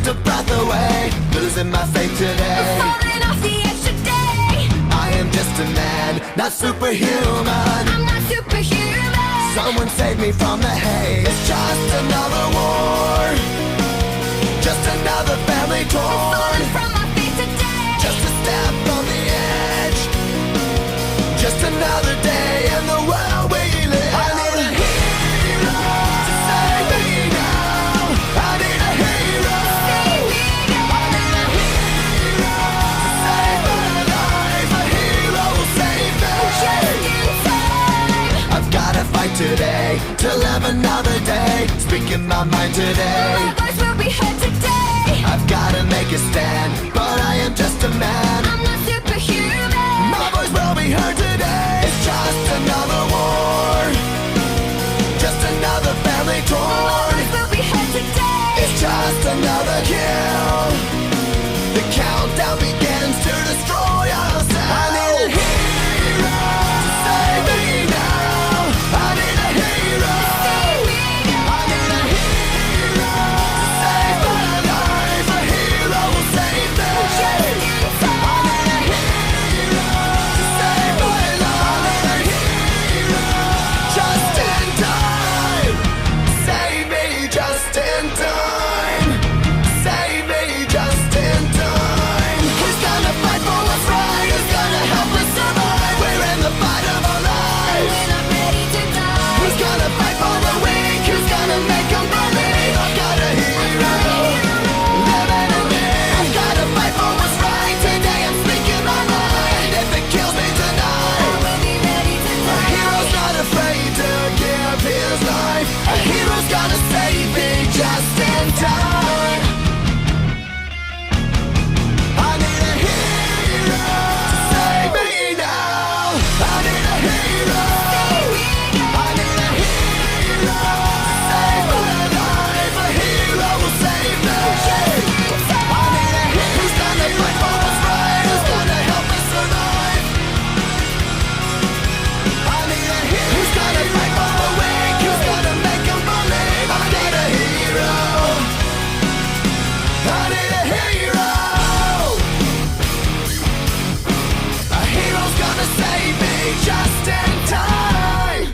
just a breath away, losing my faith today. I'm falling off the edge today. I am just a man, not superhuman. I'm not superhuman. Someone save me from the hate. It's just another war, just another family torn. Falling from my feet today. Just a step on the edge, just another day in the world we live. I need a hero to save me now. I need a hero. Save me now. I need a hero to save my life. A hero will save me. Just in time. I've gotta fight today to live another day, speaking my mind today. My voice will be heard today. I've gotta make a stand, but I am just a man. I'm not superhuman. My voice will be heard today. It's just another war, just another family My torn. voice will be heard today. It's just another kill. The countdown begins to destroy us. I need a hero to save me now. I need a hero. Save me now. I need a hero to save my life. A hero will save me. Just in time. I need a hero to save my life. I need a hero just in time. Save me just in time. Save me just in time. Who's gonna fight for what's right? Who's gonna help us survive? We're in the fight of our lives. When I'm ready to die. Who's gonna fight for the weak? Who's gonna make them believe? I've got a hero living in me. I've gotta fight for what's right. Today I'm speaking my mind. If it kills me I tonight, will be ready to a die. hero's not afraid to give his life. A hero's gonna save me just in time. I need a hero to save me now. I need a hero. I need a hero to save my life. A hero will save me. I need a hero who's gonna fight for what's right. Who's gonna help us survive. I need a hero who's gonna fight for the weak. Who's gonna make them believe. I need a hero. I need a hero. A hero's gonna save me just in time.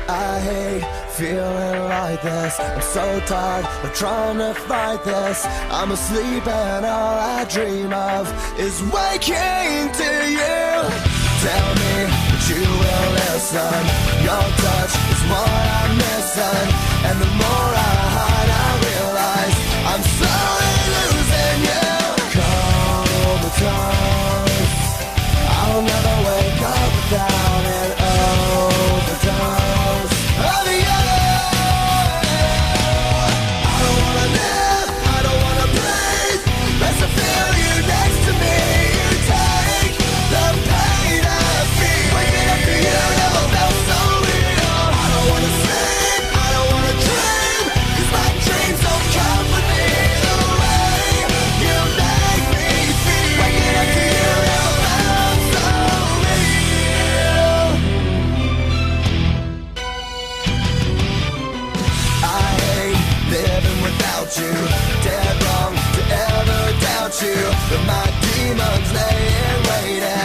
I hate feeling like this. I'm so tired of trying to fight this. I'm asleep and all I dream of is waking to you. Tell me that you will listen. Your touch is what I'm missing. And the more I hide, I realize I'm slowly losing you. Comatose. I'll never wake up without an overdose of you. I don't wanna live, I don't wanna breathe. Best to feel you next to me. You take the pain I feel. Waking up to you never felt so real. I don't wanna sleep, I don't wanna dream. 'Cause my dreams don't come with me. The way you make me feel. Waking up to you never felt so real. I hate living without you. Dead wrong to ever doubt you. But my demons lay in waiting.